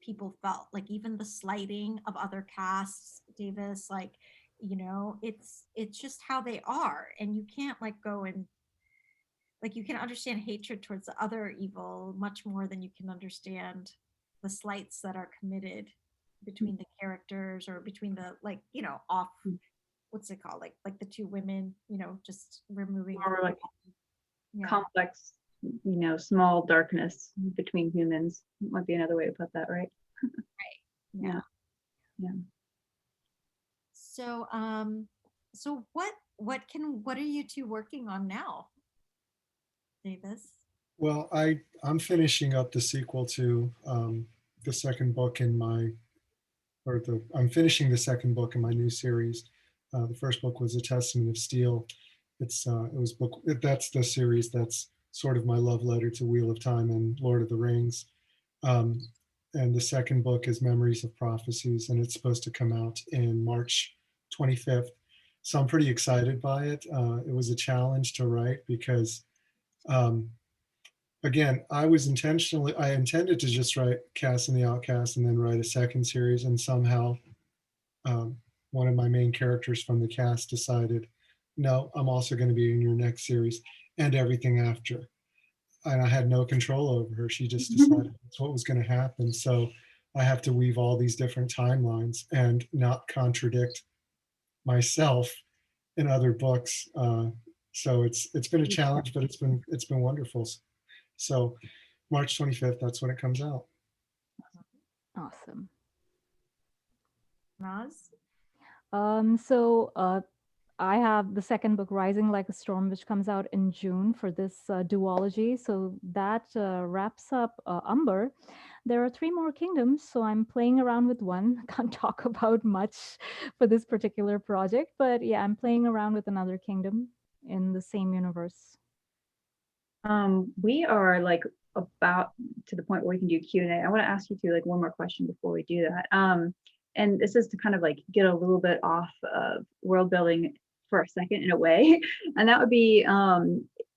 people felt, like even the slighting of other casts, Davis, like, it's just how they are, and you can't like go and like, you can understand hatred towards the other evil much more than you can understand the slights that are committed between the characters, or between the, like, off, what's it called, like the two women, just removing Or like yeah. complex, small darkness between humans might be another way to put that, right? Yeah. Yeah. So what are you two working on now, Davis? Well, I'm finishing up the sequel to the second book in my, I'm finishing the second book in my new series. The first book was A Testament of Steel. That's the series that's sort of my love letter to Wheel of Time and Lord of the Rings. Um, and the second book is Memories of Prophecies, and it's supposed to come out in March 25th. So I'm pretty excited by it. It was a challenge to write because, again, I intended to just write Cass and the Outcast and then write a second series, and somehow um, one of my main characters from the cast decided, no, I'm also going to be in your next series and everything after. And I had no control over her. She just decided that's what was going to happen. So I have to weave all these different timelines and not contradict myself in other books. So it's been a challenge, but it's been wonderful. So March 25th, that's when it comes out. Awesome. Naz? So I have the second book, Rising Like a Storm, which comes out in June for this duology. So that wraps up Umber. There are three more kingdoms, so I'm playing around with one. Can't talk about much for this particular project, but yeah, I'm playing around with another kingdom in the same universe. We are like about to the point where we can do Q&A. I want to ask you two like one more question before we do that. And this is to kind of like get a little bit off of world building for a second in a way. And that would be,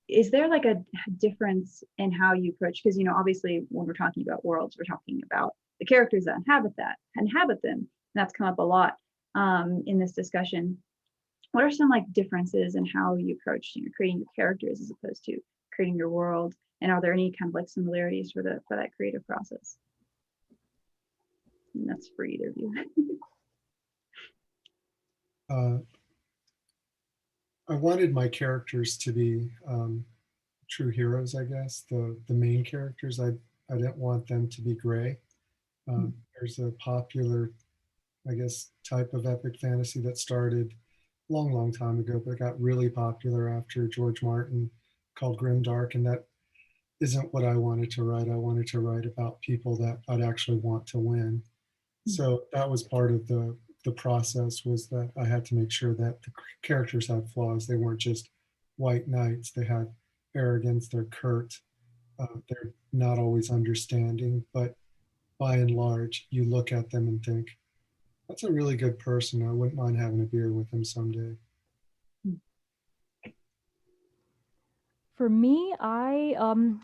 is there like a difference in how you approach? Because, obviously when we're talking about worlds, we're talking about the characters that inhabit them. And that's come up a lot in this discussion. What are some like differences in how you approach, creating your characters as opposed to creating your world? And are there any kind of like similarities for that creative process? And that's for either of you. I wanted my characters to be true heroes, I guess. The main characters, I didn't want them to be gray. There's a popular, I guess, type of epic fantasy that started a long, long time ago, but got really popular after George Martin, called Grimdark, and isn't what I wanted to write. I wanted to write about people that I'd actually want to win. So that was part of the process, was that I had to make sure that the characters had flaws. They weren't just white knights. They had arrogance, they're curt, they're not always understanding, but by and large, you look at them and think, that's a really good person. I wouldn't mind having a beer with him someday. For me, I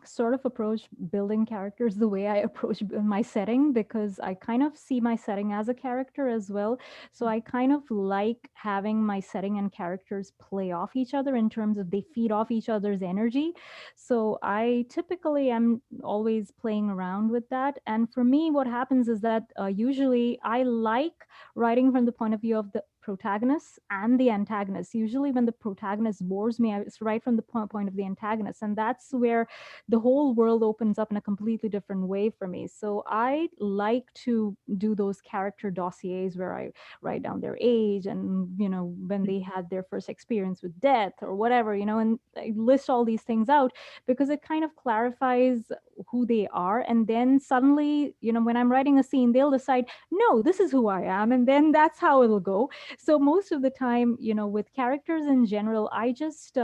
sort of approach building characters the way I approach my setting, because I kind of see my setting as a character as well. So I kind of like having my setting and characters play off each other in terms of they feed off each other's energy. So I typically am always playing around with that. And for me, what happens is that usually I like writing from the point of view of the protagonist and the antagonist. Usually, when the protagonist bores me, I write from the point of the antagonist, and that's where the whole world opens up in a completely different way for me. So I like to do those character dossiers where I write down their age and when they had their first experience with death or whatever, and I list all these things out because it kind of clarifies who they are. And then suddenly, when I'm writing a scene, they'll decide, no, this is who I am, and then that's how it'll go. So most of the time, with characters in general, I just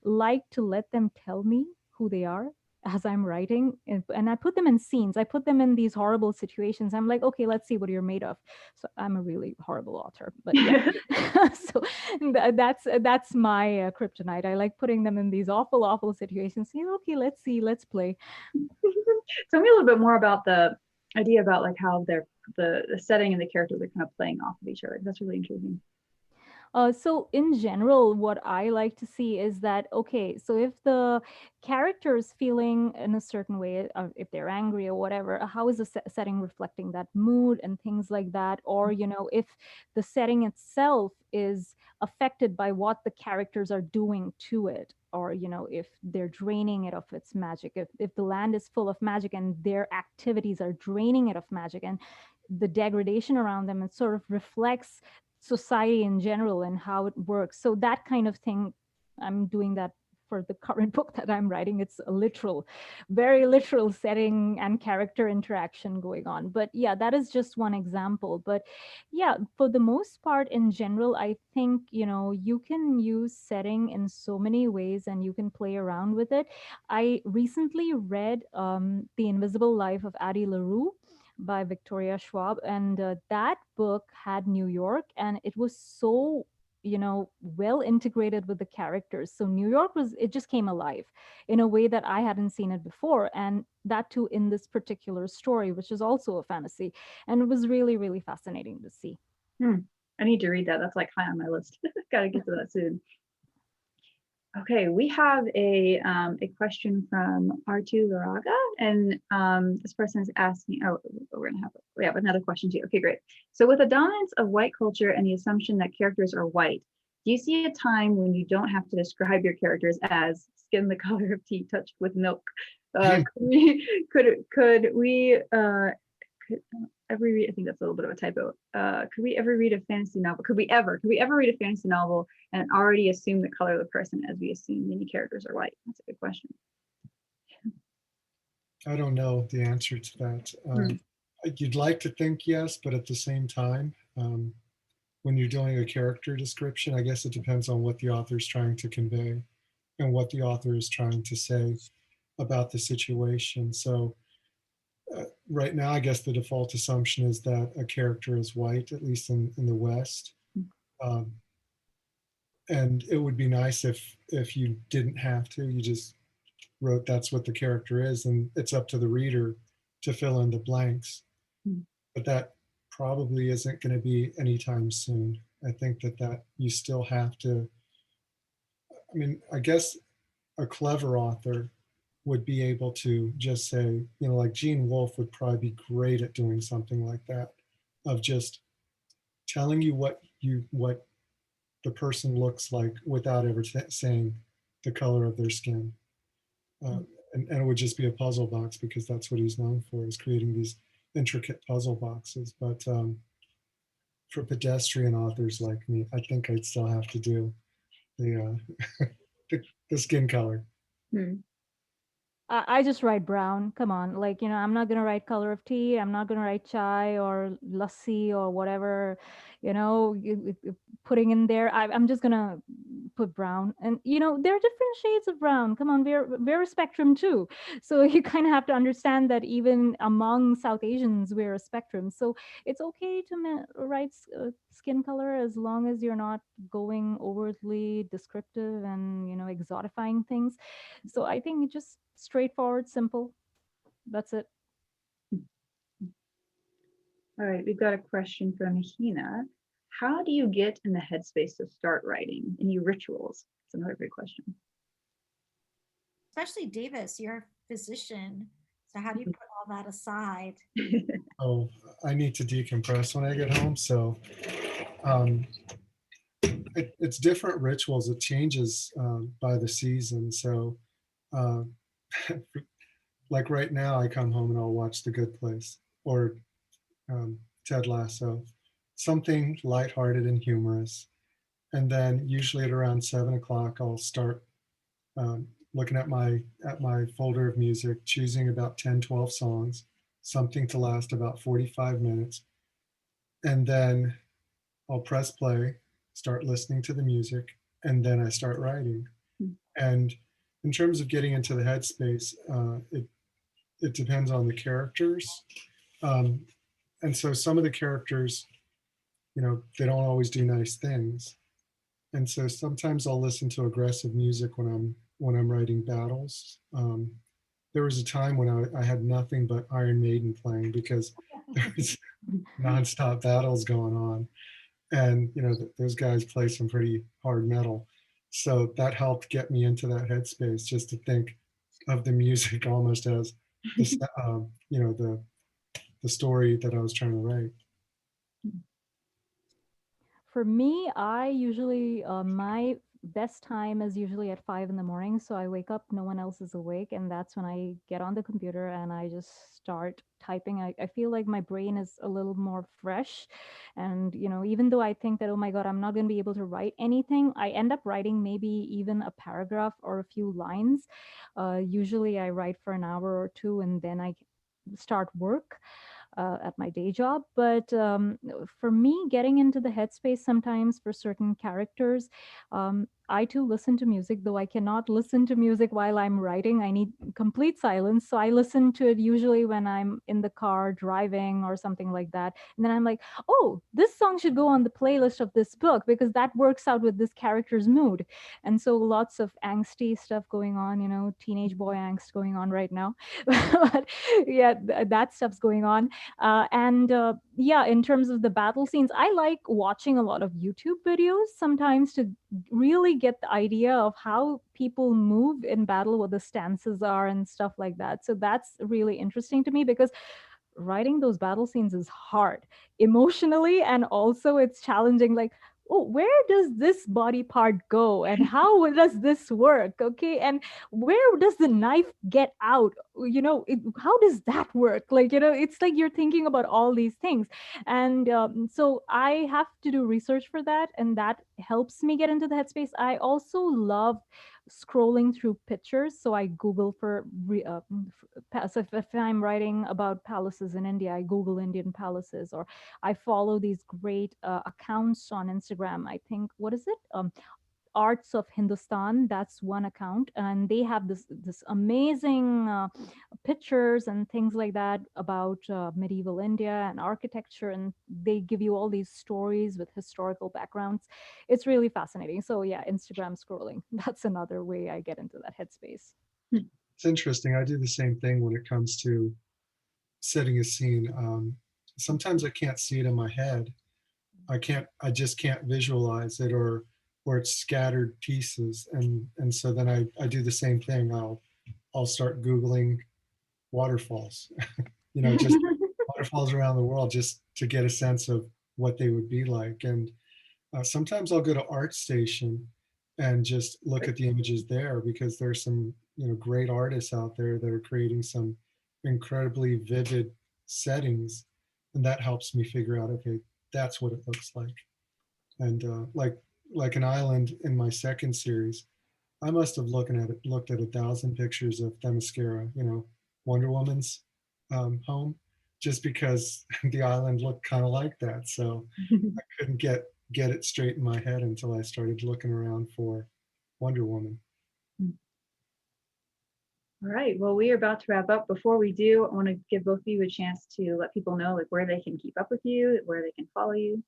like to let them tell me who they are as I'm writing, and I put them in scenes. I put them in these horrible situations. I'm like, okay, let's see what you're made of. So I'm a really horrible author, but yeah. So that's my kryptonite. I like putting them in these awful situations. Okay, let's see, let's play. Tell me a little bit more about the idea about like how the setting and the characters are kind of playing off of each other. That's really intriguing. So in general, what I like to see is that, okay, so if the character is feeling in a certain way, if they're angry or whatever, how is the setting reflecting that mood and things like that? Or, if the setting itself is affected by what the characters are doing to it, or, if they're draining it of its magic, if the land is full of magic and their activities are draining it of magic, and the degradation around them, it sort of reflects society in general and how it works. So that kind of thing, I'm doing that for the current book that I'm writing. It's a literal, very literal setting and character interaction going on. But yeah, that is just one example. But yeah, for the most part, in general, I think, you can use setting in so many ways and you can play around with it. I recently read The Invisible Life of Addie LaRue by Victoria Schwab. And that book had New York, and it was so, well integrated with the characters. So New York it just came alive in a way that I hadn't seen it before. And that too in this particular story, which is also a fantasy. And it was really, really fascinating to see. I need to read that. That's like high on my list. Gotta get to that soon. Okay, we have a question from R2 Laraga, and this person is asking, we have another question too. Okay, great. So with the dominance of white culture and the assumption that characters are white, do you see a time when you don't have to describe your characters as skin the color of tea touched with milk? Could we ever read, I think that's a little bit of a typo. Could we ever read a fantasy novel? Could we ever read a fantasy novel and already assume the color of the person as we assume many characters are white? That's a good question. I don't know the answer to that. You'd like to think yes, but at the same time, when you're doing a character description, I guess it depends on what the author is trying to convey and what the author is trying to say about the situation. So right now, I guess the default assumption is that a character is white, at least in the West. And it would be nice if you didn't have to. You just wrote that's what the character is, and it's up to the reader to fill in the blanks. But that probably isn't going to be anytime soon. I think that you still have to. I mean, I guess a clever author would be able to just say, like Gene Wolfe would probably be great at doing something like that, of just telling you what the person looks like without ever saying the color of their skin. And it would just be a puzzle box, because that's what he's known for, is creating these intricate puzzle boxes. But for pedestrian authors like me, I think I'd still have to do the the skin color. I just write brown. Come on. Like, I'm not going to write color of tea. I'm not going to write chai or lassi or whatever, putting in there. I'm just going to put brown. And, there are different shades of brown. Come on. We're a spectrum too. So you kind of have to understand that even among South Asians, we're a spectrum. So it's okay to write skin color as long as you're not going overtly descriptive and, exotifying things. So I think just straightforward, simple. That's it. All right, we've got a question from Hina. How do you get in the headspace to start writing? Any rituals? It's another great question. Especially Davis, you're a physician. So how do you put all that aside? Oh, I need to decompress when I get home. So it's different rituals. It changes by the season. So uh, like right now, I come home and I'll watch The Good Place or Ted Lasso, something lighthearted and humorous. And then usually at around 7 o'clock, I'll start looking at my folder of music, choosing about 10, 12 songs, something to last about 45 minutes. And then I'll press play, start listening to the music, and then I start writing. And in terms of getting into the headspace, it depends on the characters. And so some of the characters, they don't always do nice things. And so sometimes I'll listen to aggressive music when I'm writing battles. There was a time when I had nothing but Iron Maiden playing because there was nonstop battles going on, and those guys play some pretty hard metal. So that helped get me into that headspace, just to think of the music almost as the story that I was trying to write. For me, I usually, my best time is usually at 5 in the morning. So I wake up, no one else is awake. And that's when I get on the computer and I just start typing. I feel like my brain is a little more fresh. And, even though I think that, oh my God, I'm not going to be able to write anything, I end up writing maybe even a paragraph or a few lines. Usually I write for an hour or two and then I start work at my day job. But for me, getting into the headspace sometimes for certain characters, I too listen to music, though I cannot listen to music while I'm writing. I need complete silence. So I listen to it usually when I'm in the car driving or something like that. And then I'm like, oh, this song should go on the playlist of this book because that works out with this character's mood. And so lots of angsty stuff going on, teenage boy angst going on right now. But yeah, that stuff's going on. And yeah, in terms of the battle scenes, I like watching a lot of YouTube videos sometimes to really get the idea of how people move in battle, what the stances are, and stuff like that. So that's really interesting to me because writing those battle scenes is hard emotionally, and also it's challenging. Like, oh, where does this body part go and how does this work? Okay, and where does the knife get out? How does that work? Like, it's like you're thinking about all these things. And so I have to do research for that, and that helps me get into the headspace. I also love scrolling through pictures. So I Google so if I'm writing about palaces in India, I Google Indian palaces, or I follow these great accounts on Instagram. I think, what is it? Arts of Hindustan. That's one account, and they have this amazing pictures and things like that about medieval India and architecture, and they give you all these stories with historical backgrounds. It's really fascinating. So yeah, Instagram scrolling. That's another way I get into that headspace. It's interesting. I do the same thing when it comes to setting a scene. Sometimes I can't see it in my head. I just can't visualize it, or it's scattered pieces. And so then I do the same thing. I'll start Googling waterfalls, just waterfalls around the world, just to get a sense of what they would be like. And sometimes I'll go to ArtStation and just look at the images there, because there's some great artists out there that are creating some incredibly vivid settings, and that helps me figure out, okay, that's what it looks like. And like an island in my second series, I must have looked at 1,000 pictures of Themyscira, Wonder Woman's home, just because the island looked kind of like that. So I couldn't get it straight in my head until I started looking around for Wonder Woman. All right, well, we are about to wrap up. Before we do, I want to give both of you a chance to let people know like where they can keep up with you, where they can follow you.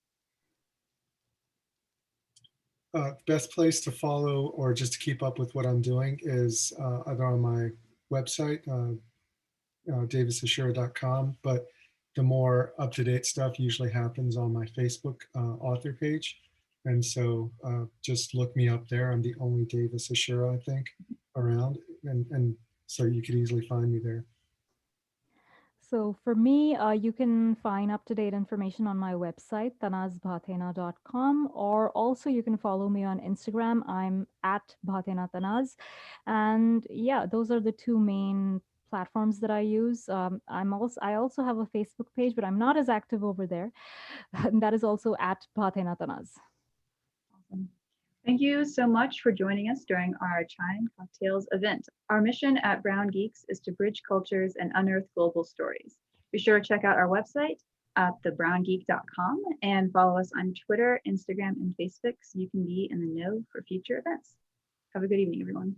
Best place to follow or just to keep up with what I'm doing is either on my website, davisashura.com, but the more up-to-date stuff usually happens on my Facebook author page. And so just look me up there. I'm the only Davis Ashura, I think, around. And so you could easily find me there. So for me, you can find up-to-date information on my website, tanazbhathena.com, or also you can follow me on Instagram. I'm at Bhathena Tanaz. And yeah, those are the two main platforms that I use. I also have a Facebook page, but I'm not as active over there. And that is also at Bhathena Tanaz. Awesome. Thank you so much for joining us during our Chai and Cocktails event. Our mission at Brown Geeks is to bridge cultures and unearth global stories. Be sure to check out our website at thebrowngeek.com and follow us on Twitter, Instagram, and Facebook so you can be in the know for future events. Have a good evening, everyone.